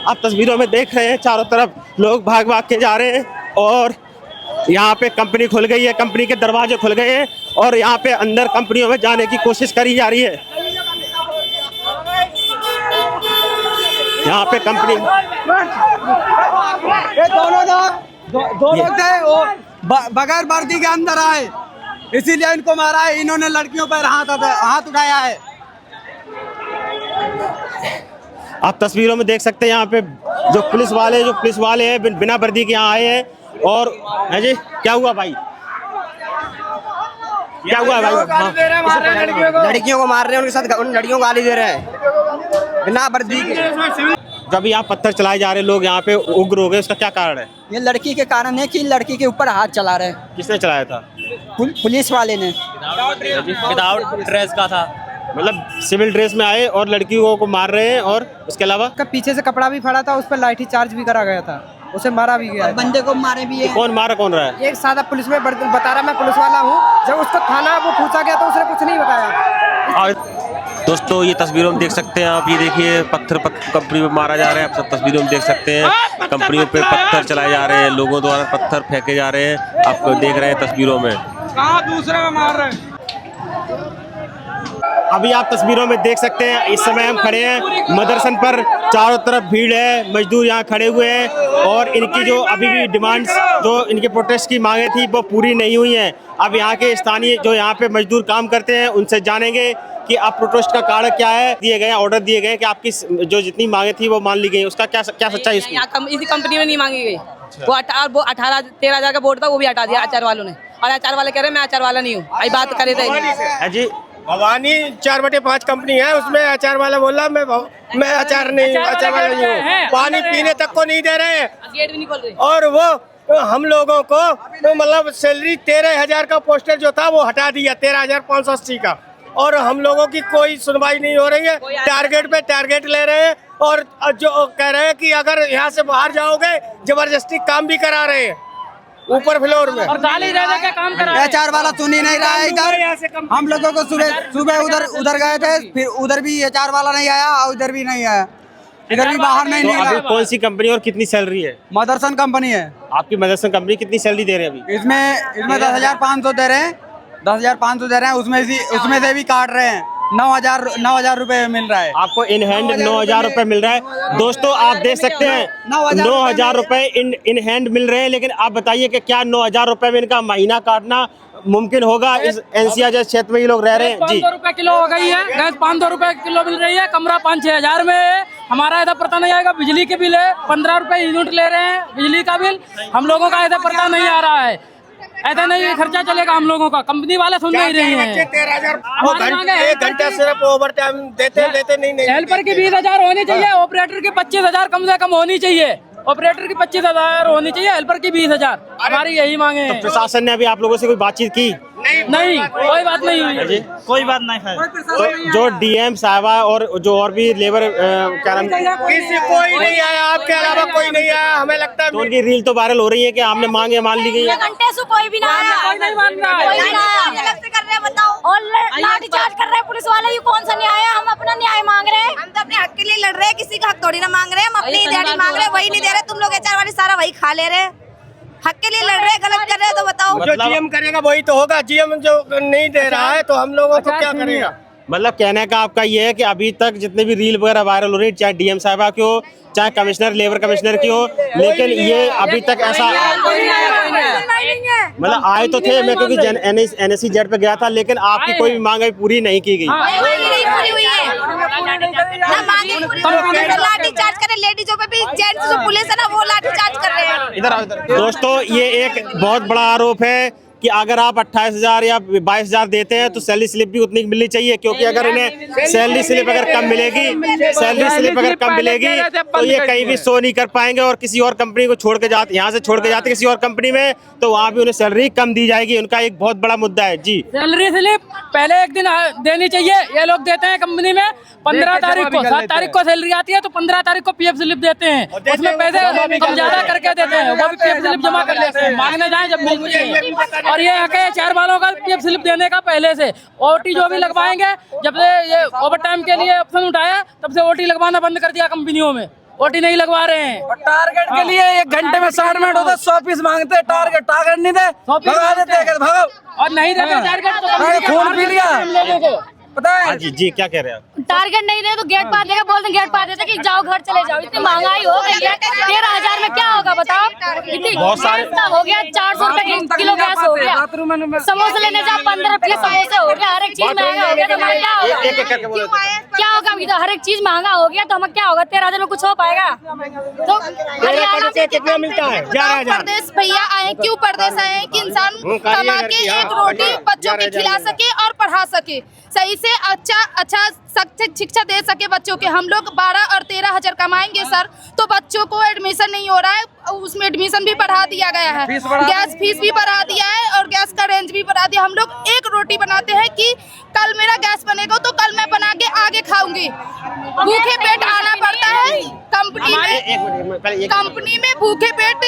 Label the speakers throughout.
Speaker 1: आप तस्वीरों में देख रहे हैं चारों तरफ लोग भाग भाग के जा रहे हैं और यहाँ पे कंपनी खुल गई है, कंपनी के दरवाजे खुल गए हैं और यहाँ पे अंदर कंपनियों में जाने की कोशिश करी जा रही है। यहाँ पे कंपनी
Speaker 2: ये दोनों लोग थे वो बगैर वर्दी के अंदर आए, इसीलिए इनको मारा है। इन्होंने लड़कियों पर हाथ उठाया है।
Speaker 1: आप तस्वीरों में देख सकते हैं यहाँ पे जो पुलिस वाले हैं बिना वर्दी के यहाँ आए हैं। और है जी, क्या हुआ भाई, क्या हुआ भाई?
Speaker 2: लड़कियों को मार रहे हैं, उनके साथ उन लड़कियों को गाली दे रहे हैं बिना वर्दी के।
Speaker 1: जब यहाँ पत्थर चलाए जा रहे लोग यहाँ पे उग्र हो गए, उसका क्या कारण है?
Speaker 2: ये लड़की के कारण है कि लड़की के ऊपर हाथ चला रहे हैं।
Speaker 1: किसने चलाया था?
Speaker 2: पुलिस वाले ने।
Speaker 1: विदाउट ड्रेस का था, मतलब सिविल ड्रेस में आए और लड़कियों को मार रहे हैं। और उसके अलावा
Speaker 2: पीछे से कपड़ा भी फड़ा था, उस पर लाठी चार्ज भी करा गया था, उसे मारा भी गया, बंदे को मारे भी है।
Speaker 1: कौन मारा, कौन रहा है?
Speaker 2: एक सादा पुलिस में बता रहा मैं पुलिस वाला हूँ। जब उसको थाना वो पूछा गया तो उसने कुछ नहीं बताया।
Speaker 1: दोस्तों ये तस्वीरों में देख सकते हैं आप, ये देखिए पत्थर कंपनी में मारा जा रहा है। आप सब तस्वीरों में देख सकते हैं कंपनियों पे पत्थर चलाए जा रहे हैं, लोगों द्वारा पत्थर फेंके जा रहे हैं। आप देख रहे हैं तस्वीरों में।
Speaker 2: कहाँ दूसरे में मार रहे हैं।
Speaker 1: अभी आप तस्वीरों में देख सकते हैं इस समय हम खड़े हैं मदरसन पर, चारों तरफ भीड़ है, मजदूर यहाँ खड़े हुए हैं और इनकी जो अभी भी डिमांड्स, जो इनके प्रोटेस्ट की मांगे थी वो पूरी नहीं हुई हैं। अब यहाँ के स्थानीय जो यहाँ पे मजदूर काम करते हैं उनसे जानेंगे कि आप प्रोटेस्ट का कारण क्या है। दिए गए ऑर्डर दिए गए कि आपकी जो जितनी मांगे थी वो मान ली गई, उसका क्या सच्चाई?
Speaker 3: इसी कंपनी में नहीं मांगी गई। वो 18-13 का बोर्ड था, वो भी हटा दिया आचार वालों ने। और आचार वाले कह रहे हैं मैं आचार वाला नहीं हूँ। आई बात करे थे
Speaker 1: जी।
Speaker 4: भवानी 4/5 कंपनी है, उसमें आचार वाला बोला मैं आचार नहीं हूँ, आचार वाला नहीं हूँ। पानी पीने तक को नहीं दे रहे हैं,
Speaker 3: गेट भी नहीं खोल रहे।
Speaker 4: और वो हम लोगों को तो मतलब सैलरी 13,000 का पोस्टर जो था वो हटा दिया, 13,580 का। और हम लोगों की कोई सुनवाई नहीं हो रही है। टारगेट पे टारगेट ले रहे हैं और जो कह रहे हैं कि अगर यहाँ से बाहर जाओगे जबरदस्ती काम भी करा रहे हैं ऊपर फ्लोर में, और गाली दे के काम करा रहे हैं।
Speaker 2: आचार वाला सुन ही नहीं रहा है इधर। हम लोगों को सुबह उधर गए थे, फिर उधर भी आचार वाला नहीं आया और उधर भी नहीं आया, इधर भी बाहर नहीं निकला।
Speaker 1: अभी कौन सी कंपनी और कितनी सैलरी है?
Speaker 2: मदरसन कंपनी है।
Speaker 1: आपकी मदरसन कंपनी कितनी सैलरी दे रहे हैं अभी?
Speaker 2: इसमें 10,500 दे रहे हैं, 10,500 दे रहे हैं। उसमें से भी काट रहे हैं। 9,000 रुपए मिल रहा है
Speaker 1: आपको इन हैंड। 9,000 रुपए मिल रहा है। दोस्तों आप देख सकते हैं 9,000 रुपए इन हैंड मिल रहे हैं। लेकिन आप बताइए कि क्या 9,000 रुपए में इनका महीना काटना मुमकिन होगा? इस एनसीआर जैसे क्षेत्र में ये लोग रह रहे हैं। जी
Speaker 5: 500 रुपए किलो हो गई है गैस, 500 रुपए किलो मिल रही है। कमरा 5-6 हजार में है। हमारा इधर पता नहीं आएगा। बिजली के बिल है 15 रुपए यूनिट ले रहे हैं बिजली का बिल। हम लोगों का इधर पता नहीं आ रहा है। ऐसा नहीं खर्चा चलेगा हम लोगों का। कंपनी वाले सुन नहीं रही हैं।
Speaker 4: 13,000 एक घंटा सिर्फ ओवर टाइम देते नहीं।
Speaker 5: हेल्पर की 20,000 होनी चाहिए, ऑपरेटर की 25,000 कम से कम होनी चाहिए। ऑपरेटर की 25,000 होनी चाहिए, हेल्पर की 20,000। हमारी यही मांगे हैं।
Speaker 1: प्रशासन ने अभी आप लोगों से कोई बातचीत की?
Speaker 5: नहीं, कोई बात नहीं हुई।
Speaker 1: कोई बात नहीं है। जो डीएम साहबा और जो और भी लेबर क्या नाम,
Speaker 4: किसी कोई नहीं आया, आपके अलावा कोई नहीं आया। हमें लगता है
Speaker 1: तो उनकी रील तो वायरल हो रही है कि हमने मांगे मान ली गई है।
Speaker 6: घंटे से कोई भी ना आया,
Speaker 5: कोई नहीं मान रहा है।
Speaker 6: अलग से कर रहे हैं, बताओ। और लाठीचार्ज कर रहे हैं पुलिस वाले। ये कौन सा न्याय है? हम अपना न्याय मांग रहे हैं।
Speaker 7: हम तो अपने हक के लिए लड़ रहे हैं, किसी का हक थोड़ी ना मांग रहे हैं। हम अपनी दिहाड़ी मांग रहे हैं, वही नहीं दे रहे। तुम लोग एचआर वाले सारा वही खा ले रहे हैं। हक के लिए लड़ रहे हैं, गलत कर रहे हैं तो बताओ।
Speaker 4: जो जीएम करेगा वही तो होगा। जीएम जो नहीं दे रहा है तो हम लोगों को क्या करेगा?
Speaker 1: मतलब कहने का आपका ये है कि अभी तक जितने भी रील वगैरह वायरल हो रही है, चाहे डीएम साहबा की हो, चाहे कमिश्नर लेबर कमिश्नर की हो, लेकिन ये अभी तक ऐसा मतलब आए तो थे। मैं क्योंकि NSE जेड पे गया था, लेकिन आपकी कोई भी मांग पूरी नहीं की गई।
Speaker 7: लाठीचार्ज करे लेडीजों पे भी, जेंट्स जो पुलिस है ना वो लाठीचार्ज कर रहे हैं।
Speaker 1: इधर दोस्तों ये एक बहुत बड़ा आरोप है कि अगर आप 28,000 या 22,000 देते हैं तो सैलरी स्लिप भी उतनी मिलनी चाहिए। क्योंकि अगर इन्हें सैलरी स्लिप अगर कम मिलेगी तो ये कहीं भी शो नहीं कर पाएंगे और किसी और कंपनी को छोड़ के जाते, यहाँ से छोड़ के जाते किसी और कंपनी में, तो वहाँ भी उन्हें सैलरी कम दी जाएगी। उनका एक बहुत बड़ा मुद्दा है। जी
Speaker 5: सैलरी स्लिप पहले एक दिन देनी चाहिए। ये लोग देते हैं कंपनी में 15 तारीख को, 7 तारीख को सैलरी आती है तो 15 तारीख को PF स्लिप देते हैं। उसमें पैसे कम ज्यादा करके देते हैं, वो भी PF स्लिप जमा कर लेते हैं, मांगने जाए जब मिलती है। और ये चार वालों का PF स्लिप देने का पहले से OT जो भी लगवाएंगे, जब से ये ओवर टाइम के लिए ऑप्शन उठाया तब से OT लगवाना बंद कर दिया कंपनियों में। ओटी नहीं लगवा रहे हैं।
Speaker 2: टारगेट के लिए 1 घंटे में 60 मिनट होता है, 100 पीस मांगते हैं। टारगेट नहीं दे, भगा देते हैं, भागो।
Speaker 5: और नहीं देते टारगेट तो
Speaker 2: खून पी लिया
Speaker 5: हम लोगों को।
Speaker 2: पता है।
Speaker 1: जी जी, क्या कह रहे हैं आप?
Speaker 6: टारगेट नहीं दे तो गेट पार देगा, बोलते गेट पार देते कि जाओ घर चले जाओ। इतनी महंगाई हो गई है, 13,000 में क्या होगा बताओ? इतनी
Speaker 1: बहुत सारे
Speaker 6: हो गया, 400 रुपए किलो गैस हो गया। समोसे लेने जाओ 15 रुपये समोसे हो गया, हर एक चीज महंगा हो गया। तो हमें क्या होगा?
Speaker 1: एक करके बोलो।
Speaker 6: क्या होगा? हर एक चीज महंगा हो गया तो हमें क्या होगा? 13,000 में कुछ हो पाएगा? तो हरियाणा से
Speaker 1: कितना मिलता है? 11,000।
Speaker 7: परदेश भैया आए, क्यों परदेश आए हैं कि इंसान कमा के एक रोटी बच्चों की खिला सके और पढ़ा सके, सही से अच्छा शिक्षा दे सके बच्चों के। हम लोग 12 और 13,000 कमाएंगे सर, तो बच्चों को एडमिशन नहीं हो रहा है, उसमें एडमिशन भी बढ़ा दिया गया है, गैस फीस भी बढ़ा दिया है और गैस का रेंज भी बढ़ा दिया। हम लोग एक रोटी बनाते हैं कि कल मेरा गैस बनेगा तो कल मैं बना के आगे खाऊंगी। भूखे पेट आना पड़ता है कंपनी में भूखे पेट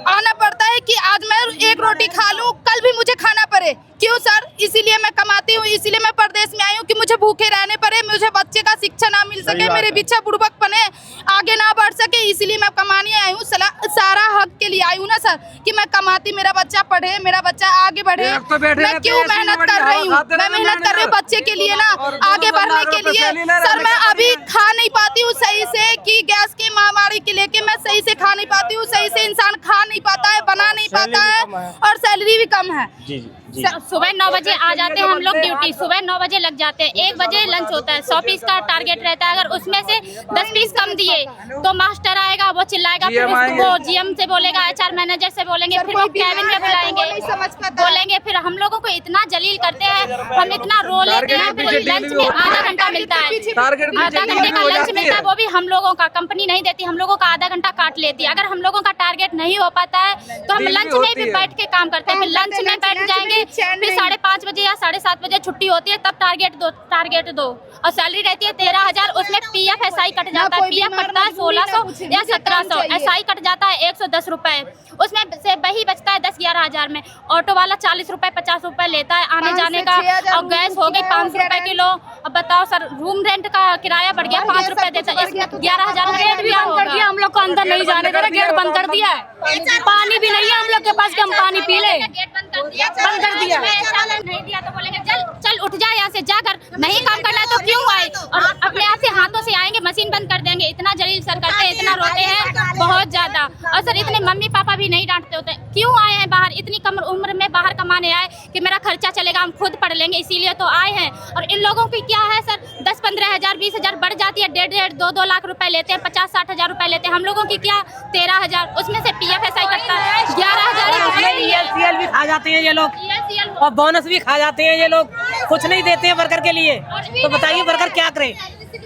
Speaker 7: आना पड़ता है कि आज मैं एक रोटी खा लूं, कल भी मुझे खाना पड़े। क्यों सर? इसीलिए मैं कमाती हूँ, इसीलिए मैं परदेश में आई हूँ कि मुझे भूखे रहने पड़े, मुझे बच्चे का शिक्षा ना मिल सके, मेरे बच्चा बुड़बक बने, आगे ना बढ़ सके। इसीलिए मैं कमाने आई हूँ, सारा हक के लिए आई हूँ ना सर, कि मैं कमाती, मेरा बच्चा पढ़े, मेरा बच्चा आगे बढ़े। मैं क्यों मेहनत कर रही हूँ? मैं मेहनत कर रही हूँ बच्चे के लिए ना, आगे बढ़ने के लिए। सर मैं अभी खा नहीं पाती हूँ सही से, कि गैस की महामारी के लेके मैं सही से खा नहीं पाती हूँ, सही से इंसान खा नहीं पाता है, बना नहीं पाता है, और सैलरी भी कम है।
Speaker 6: सुबह 9 बजे आ जाते हैं हम लोग ड्यूटी, सुबह 9 बजे लग जाते हैं, 1 बजे लंच होता है, 100 पीस का टारगेट रहता है। अगर उसमें से 10 पीस कम दिए तो मास्टर आएगा, वो चिल्लाएगा, फिर उसको जीएम से बोलेगा, HR मैनेजर से बोलेंगे, फिर वो कैबिन में बुलाएंगे, बोलेंगे, फिर हम लोगों को इतना जलील करते हैं, हम इतना रो लेते हैं। फिर लंच में आधा घंटा मिलता है, आधा घंटे का लंच मिलता है, वो भी हम लोगों का कंपनी नहीं देती, हम लोगों का आधा घंटा काट लेती है। अगर हम लोगों का टारगेट नहीं हो पाता है तो हम लंच में भी बैठ के काम करते हैं, फिर लंच में बैठ जाएंगे, फिर 5:30 बजे या 7:30 बजे छुट्टी होती है, तब टारगेट दो और सैलरी रहती है 13,000। उसमें PF SI कट जाता है, PF कटता है 1,600 या 1,700, SI कट जाता है 110 रुपए, उसमें से वही बचता है 10-11 हजार में। ऑटो वाला 40 रुपए 50 रुपए लेता है आने जाने का, और गैस हो गई 500 रुपए किलो। अब बताओ सर, रूम रेंट का किराया बढ़ गया, 5 रुपए देता है, इसमें 11,000 गेट भी बंद कर दिया, हम लोग को अंदर नहीं जाने दे रहे, गेट बंद कर दिया है, पानी भी नहीं है हम लोग के पास कि हम पानी पी ले, बंद कर दिया। नहीं दिया तो बोलेंगे चल उठ जा यहाँ से, जाकर नहीं काम करना है तो क्यों आए, और अपने आप से हाथों से आएंगे, मशीन बंद कर देंगे। इतना जलील सर करते हैं, इतना रोते हैं बहुत ज्यादा। और सर इतने मम्मी पापा भी नहीं डांटते होते, क्यों आए हैं बाहर, इतनी कम उम्र में बाहर कमाने आए कि मेरा खर्चा चलेगा, हम खुद पढ़ लेंगे, इसीलिए तो आए हैं। और इन लोगों की क्या है सर, 10-15 हजार 20 हजार बढ़ जाती है, 1.5-2 लाख रुपए लेते हैं, 50-60 हजार रुपए लेते हैं। हम लोगों की क्या 13,000, उसमें से PF SI कटता है 11,000
Speaker 5: भी खा जाते हैं ये लोग, और बोनस भी खा जाते हैं ये लोग, कुछ नहीं देते हैं वर्कर के लिए। तो बताइए वर्कर क्या करे?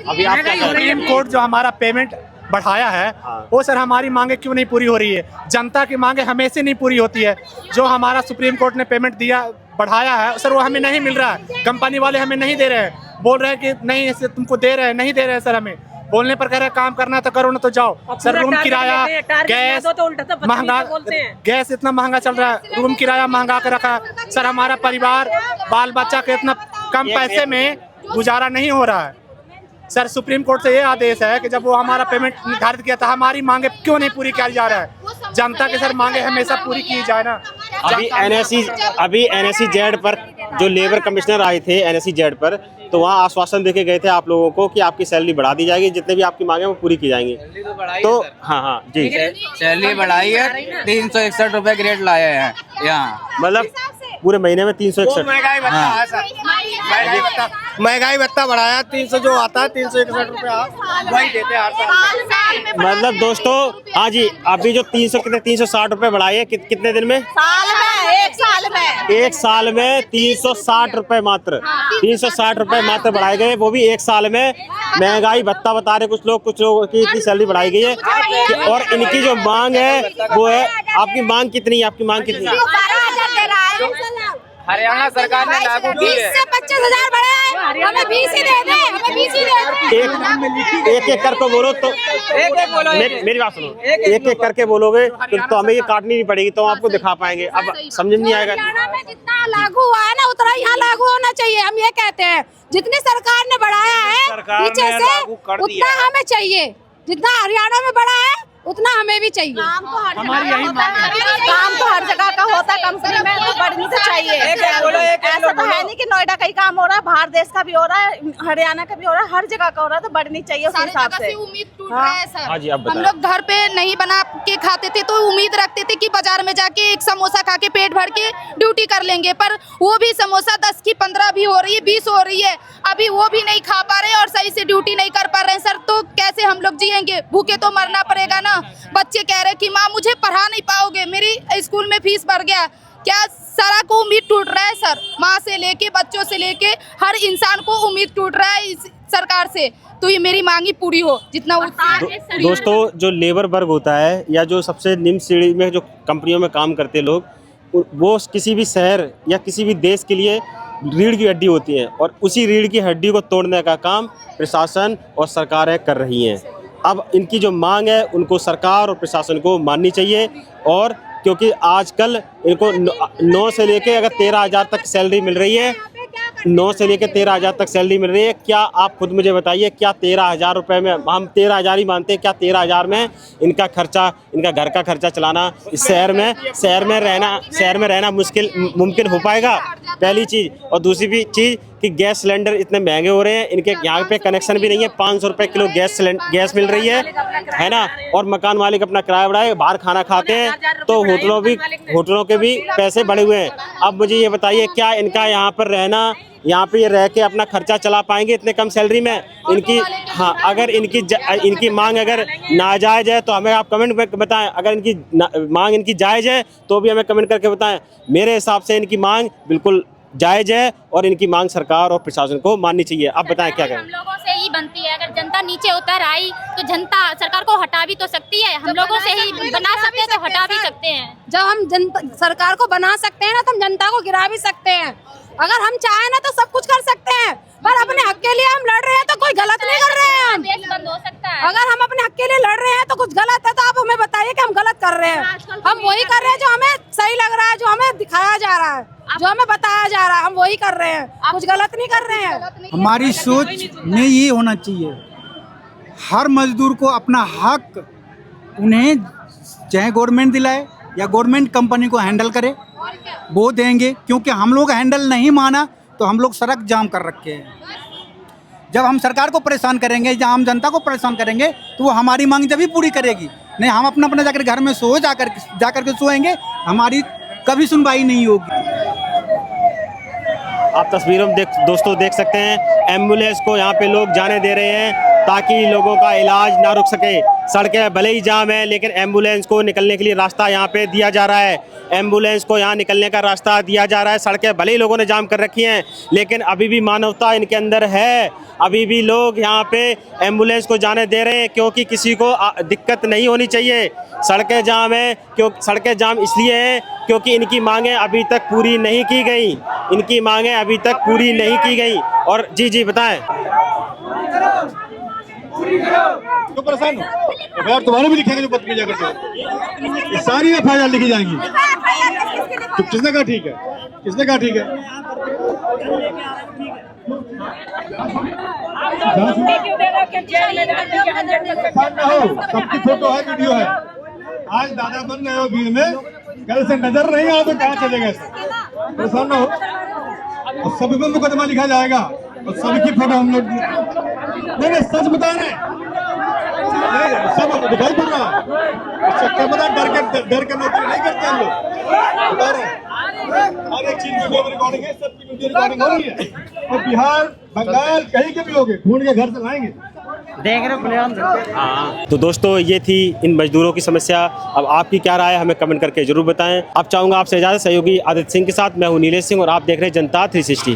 Speaker 1: अभी आप क्या कह रहे हैं?
Speaker 8: सुप्रीम कोर्ट जो हमारा पेमेंट बढ़ाया है, वो सर हमारी मांगे क्यों नहीं पूरी हो रही है? जनता की मांगे हमेशा नहीं पूरी होती है। जो हमारा सुप्रीम कोर्ट ने पेमेंट दिया, बढ़ाया है सर, वो हमें नहीं मिल रहा है। कंपनी वाले हमें नहीं दे रहे हैं, बोल रहे हैं कि नहीं इसे तुमको दे रहे हैं, नहीं दे रहे हैं सर। हमें बोलने पर कह रहे हैं काम करना तो करो, ना तो जाओ। सर रूम किराया, गैस महंगा, गैस इतना महंगा चल रहा है, रूम किराया महंगा कर रखा है सर। हमारा परिवार बाल बच्चा के इतना कम पैसे में गुजारा नहीं हो रहा है सर। सुप्रीम कोर्ट से ये आदेश है कि जब वो हमारा पेमेंट निर्धारित किया था, हमारी मांगे क्यों नहीं पूरी किया जा रहा है? जनता के सर मांगे हमेशा पूरी की जाए ना।
Speaker 1: अभी NSE जेड पर जो लेबर कमिश्नर आए थे NSE जेड पर, तो वहाँ आश्वासन देके गए थे आप लोगों को कि आपकी सैलरी बढ़ा दी जाएगी, जितने भी आपकी मांगे वो पूरी की जाएंगी। तो हाँ जी,
Speaker 2: सैलरी बढ़ाई है, 361 रुपए ग्रेड लाए हैं यहाँ,
Speaker 1: मतलब पूरे महीने में 361।
Speaker 4: महंगाई भत्ता है सर, महंगाई भत्ता बढ़ाया, 300 जो आता है 361 रुपए वही देते हैं हर साल।
Speaker 1: मतलब दोस्तों, हाँ जी, अभी जो 360 रुपए बढ़ाए कितने दिन में? एक साल में 360 रुपए मात्र, 360 रुपए मात्र बढ़ाए गए, वो भी एक साल में। महंगाई भत्ता बता रहे कुछ लोगों की इतनी सैलरी बढ़ाई गई है। और इनकी जो मांग है वो है, आपकी मांग कितनी है? आपकी मांग कितनी है?
Speaker 7: 12,000 दे रहा है
Speaker 2: हरियाणा सरकार ने लागू की
Speaker 7: 20 से 25,000 बढ़े हैं, हमें 20 ही दे दे, हमें 20 ही दे दे।
Speaker 1: एक करके बोलो तो मेरी बात सुनो, एक करके बोलोगे तो हमें ये काटनी नहीं पड़ेगी, तो हम आपको दिखा पाएंगे। अब समझ नहीं आएगा।
Speaker 6: हरियाणा में जितना लागू हुआ है ना, उतना यहाँ लागू होना चाहिए। हम ये कहते हैं, जितनी सरकार ने बढ़ाया है नीचे से, उतना हमें चाहिए।
Speaker 7: जितना हरियाणा में बढ़ा है उतना हमें भी चाहिए।
Speaker 8: हमारी यही मांग है।
Speaker 3: काम तो हर जगह का होता है, कंपनी में तो बढ़नी तो चाहिए। ऐसा तो है नहीं कि नोएडा का ही काम हो रहा है, बाहर देश का भी हो रहा है, हरियाणा का भी हो रहा है, हर जगह का हो रहा है, तो बढ़नी चाहिए उस
Speaker 7: सारी
Speaker 3: हिसाब
Speaker 7: जगह
Speaker 3: से।
Speaker 7: से उम्मीद टूट रहा है सर।
Speaker 1: हाँ जी, आप
Speaker 7: हम
Speaker 1: बताएं।
Speaker 7: लोग घर पे नहीं बना के खाते थे तो उम्मीद रखते थे कि बाजार में जाके एक समोसा खा के पेट भर के ड्यूटी कर लेंगे, पर वो भी समोसा 10 की 15 भी हो रही है, 20 हो रही है, अभी वो भी नहीं खा पा रहे और सही से ड्यूटी नहीं कर पा रहे हैं सर। तो कैसे हम लोग जिएंगे? भूखे तो मरना पड़ेगा ना। बच्चे कह रहे कि माँ मुझे पढ़ा नहीं पाओगे, मेरी स्कूल में फीस भर गया। क्या सारा को उम्मीद टूट रहा है सर, माँ से लेके बच्चों से लेके हर इंसान को उम्मीद टूट रहा है इस सरकार से। तो ये मेरी मांगी पूरी हो जितना
Speaker 1: दोस्तों, जो लेबर वर्ग होता है या जो सबसे निम्न श्रेणी में जो कंपनियों में काम करते लोग, वो किसी भी शहर या किसी भी देश के लिए रीढ़ की हड्डी होती है, और उसी रीढ़ की हड्डी को तोड़ने का काम प्रशासन और सरकारें कर रही हैं। अब इनकी जो मांग है उनको सरकार और प्रशासन को माननी चाहिए, और क्योंकि आजकल इनको 9 से लेके अगर 13,000 तक सैलरी मिल रही है, 9 से लेकर 13,000 तक सैलरी मिल रही है। क्या आप खुद मुझे बताइए, क्या 13,000 रुपये में, हम 13,000 ही मानते हैं, क्या 13,000 में इनका खर्चा, इनका घर का खर्चा चलाना, इस शहर में रहना मुमकिन हो पाएगा? पहली चीज़। और दूसरी भी चीज़ कि गैस सिलेंडर इतने महंगे हो रहे हैं, इनके यहाँ पे कनेक्शन भी नहीं है, 500 रुपये किलो गैस मिल रही है ना। और मकान मालिक अपना किराया बढ़ाए, बाहर खाना खाते हैं, तो होटलों के भी पैसे बढ़े हुए हैं। अब मुझे ये बताइए, क्या इनका यहाँ पर रहना, यहाँ पे ये रह के अपना खर्चा चला पाएंगे इतने कम सैलरी में? इनकी हाँ, अगर इनकी मांग अगर नाजायज़ है तो हमें आप कमेंट में बताएं। अगर इनकी मांग इनकी जायज़ है तो भी हमें कमेंट करके बताएं। मेरे हिसाब से इनकी मांग बिल्कुल जायज़ है और इनकी मांग सरकार और प्रशासन को माननी चाहिए। आप बताएं क्या करें?
Speaker 6: हम लोगों से ही बनती है। अगर जनता नीचे उतर आई तो जनता सरकार को हटा भी तो सकती है। हम लोगों से ही बना सकते हैं तो हटा भी सकते हैं।
Speaker 7: जब हम सरकार को बना सकते हैं ना, तो हम जनता को गिरा भी सकते हैं। अगर हम चाहें ना तो सब कुछ कर सकते हैं, पर अपने हक के लिए हम लड़ रहे हैं तो कोई गलत नहीं कर रहे हैं। हम
Speaker 6: देश बंद हो सकता है।
Speaker 7: अगर हम अपने हक के लिए लड़ रहे हैं तो कुछ गलत है, तो आप हमें बताइए कि हम गलत कर रहे हैं। हम वही कर रहे हैं जो हमें सही लग रहा है, जो हमें दिखाया जा रहा है, जो हमें बताया जा रहा है, हम वही कर रहे हैं, कुछ गलत नहीं कर रहे हैं।
Speaker 2: हमारी सोच में ये होना चाहिए, हर मजदूर को अपना हक उन्हें चाहे गवर्नमेंट दिलाए या गवर्नमेंट कंपनी को हैंडल करे, वो देंगे। क्योंकि हम लोग हैंडल नहीं माना तो हम लोग सड़क जाम कर रखे हैं। जब हम सरकार को परेशान करेंगे या आम जनता को परेशान करेंगे तो वो हमारी मांग जब भी पूरी करेगी। नहीं, हम अपना जाकर घर में जाकर के सोएंगे, हमारी कभी सुनवाई नहीं होगी।
Speaker 1: आप तस्वीरों में दोस्तों देख सकते हैं, एम्बुलेंस को यहाँ पे लोग जाने दे रहे हैं ताकि लोगों का इलाज ना रुक सके। सड़कें भले ही जाम है, लेकिन एम्बुलेंस को निकलने के लिए रास्ता यहाँ पे दिया जा रहा है। एम्बुलेंस को यहाँ निकलने का रास्ता दिया जा रहा है। सड़कें भले ही लोगों ने जाम कर रखी हैं, लेकिन अभी भी मानवता इनके अंदर है। अभी भी लोग यहाँ पे एम्बुलेंस को जाने दे रहे हैं, क्योंकि किसी को दिक्कत नहीं होनी चाहिए। सड़कें जाम है, सड़कें जाम इसलिए हैं क्योंकि इनकी मांगें अभी तक पूरी नहीं की गई। इनकी मांगें अभी तक पूरी नहीं की गई। और जी बताएं।
Speaker 9: तो परेशान हो, एफआईआर तुम्हारे भी लिखेंगे जो बदतमीजी करते हो। ये सारी एफआईआर लिखी जाएंगी। तो किसने कहा ठीक है? किसने कहा ठीक है? सबकी फोटो है, वीडियो है। आज दादा बन रहे हो भीड़ में, कल से नजर नहीं आओ तो कहाँ चलेगा? परेशान ना हो, और सब पे मुकदमा लिखा जाएगा और सबकी फोटो हम लोग नहीं सच बता रहे, सब दिखाई पड़ रहा है। बता डर के नौकरी नहीं करते हम लोग, बता रहे हैं। हर एक चीज वीडियो रिकॉर्डिंग है, सबकी वीडियो रिकॉर्डिंग हो रही है। और बिहार, बंगाल कहीं के भी लोग ढूंढ के घर से लाएंगे।
Speaker 1: देख रहे। तो दोस्तों, ये थी इन मजदूरों की समस्या। अब आपकी क्या राय है हमें कमेंट करके जरूर बताएं। अब चाहूँगा आपसे इजाज़त, सहयोगी आदित्य सिंह के साथ मैं हूँ नीलेश सिंह और आप देख रहे हैं जनता 360।